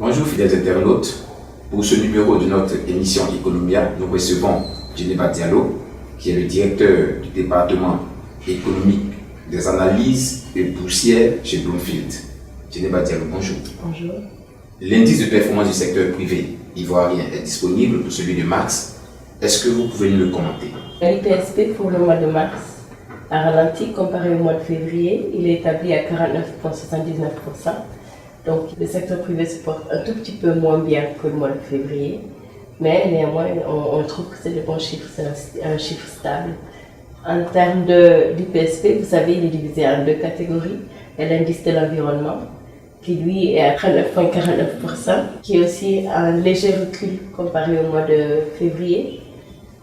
Bonjour fidèles internautes, pour ce numéro de notre émission Economia, nous recevons Djeneba Diallo, qui est le directeur du département économique des analyses et boursières chez Bloomfield. Djeneba Diallo, bonjour. Bonjour. L'indice de performance du secteur privé ivoirien est disponible pour celui de mars. Est-ce que vous pouvez nous le commenter? L'IPSP pour le mois de mars a ralenti comparé au mois de février. Il est établi à 49,79%. Donc le secteur privé se porte un tout petit peu moins bien que le mois de février. Mais néanmoins, on trouve que c'est de bons chiffres, c'est un chiffre stable. En termes d'IPSP, vous savez, il est divisé en deux catégories. Il y a l'indice de l'environnement, qui lui est à 39,49%, qui est aussi un léger recul comparé au mois de février.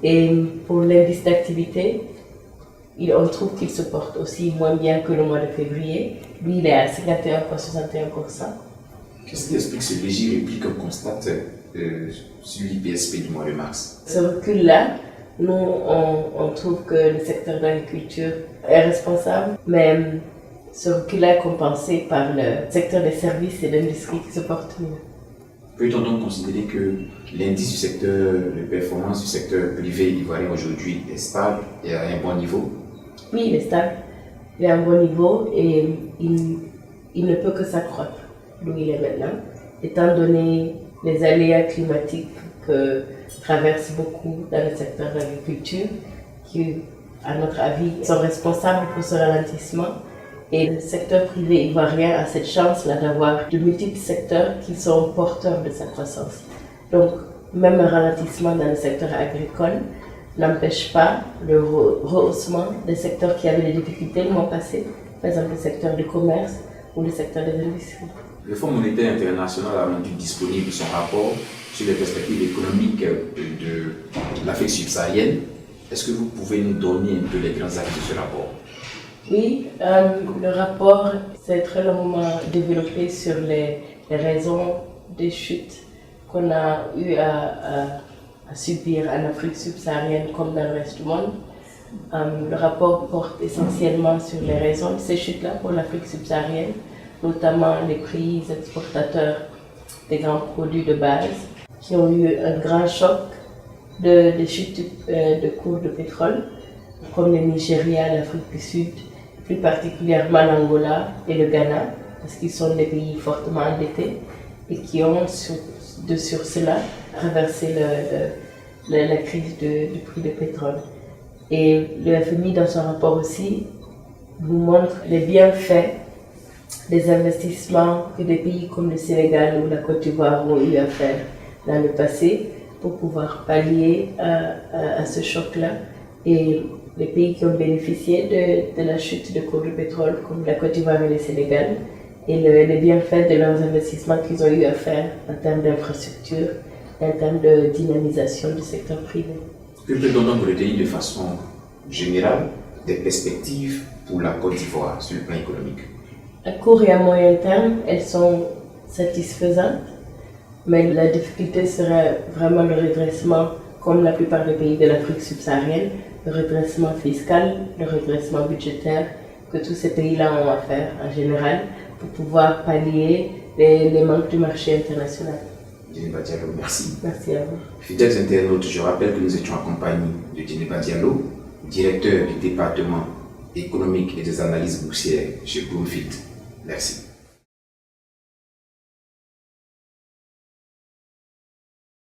Et pour l'indice d'activité, on trouve qu'il se porte aussi moins bien que le mois de février. Lui, il est à 51,61%. Qu'est-ce qui explique ce léger repli qu'on constate sur l'IPSP du mois de mars? Ce recul-là, nous, on trouve que le secteur de l'agriculture est responsable, mais ce recul-là est compensé par le secteur des services et de l'industrie qui se porte mieux. Peut-on donc considérer que l'indice du secteur de performance du secteur privé ivoirien aujourd'hui est stable et à un bon niveau? Oui, il est stable, il est à un bon niveau et il ne peut que s'accroître d'où il est maintenant, étant donné les aléas climatiques que traversent beaucoup dans le secteur de l'agriculture, qui, à notre avis, sont responsables pour ce ralentissement. Et le secteur privé ivoirien a cette chance-là d'avoir de multiples secteurs qui sont porteurs de sa croissance. Donc, même un ralentissement dans le secteur agricole n'empêche pas le rehaussement des secteurs qui avaient des difficultés le mois passé, par exemple le secteur du commerce ou le secteur des industries. Le Fonds monétaire international a rendu disponible son rapport sur les perspectives économiques de l'Afrique subsaharienne. Est-ce que vous pouvez nous donner un peu les grands axes de ce rapport? Oui, le rapport s'est très longuement développé sur les raisons des chutes qu'on a eu à subir en Afrique subsaharienne comme dans le reste du monde. Le rapport porte essentiellement sur les raisons de ces chutes-là pour l'Afrique subsaharienne, notamment les pays exportateurs des grands produits de base qui ont eu un grand choc de chutes de cours de pétrole, comme le Nigeria, l'Afrique du Sud, plus particulièrement l'Angola et le Ghana, parce qu'ils sont des pays fortement endettés et qui ont sur cela traversé la crise du prix du pétrole. Et le FMI, dans son rapport aussi, nous montre les bienfaits des investissements que des pays comme le Sénégal ou la Côte d'Ivoire ont eu à faire dans le passé pour pouvoir pallier à ce choc-là. Et les pays qui ont bénéficié de la chute de cours du pétrole, comme la Côte d'Ivoire et le Sénégal, et les bienfaits de leurs investissements qu'ils ont eu à faire en termes d'infrastructure, en termes de dynamisation du secteur privé. Que peut-on donc retenir de façon générale des perspectives pour la Côte d'Ivoire sur le plan économique? À court et à moyen terme, elles sont satisfaisantes, mais la difficulté serait vraiment le redressement, comme la plupart des pays de l'Afrique subsaharienne, le redressement fiscal, le redressement budgétaire, que tous ces pays-là ont à faire en général pour pouvoir pallier les manques du marché international. Djeneba Diallo, merci. Merci à vous. Fidèles internautes, je rappelle que nous étions en compagnie de Djeneba Diallo, directeur du département économique et des analyses boursières chez Bloomfield. Merci.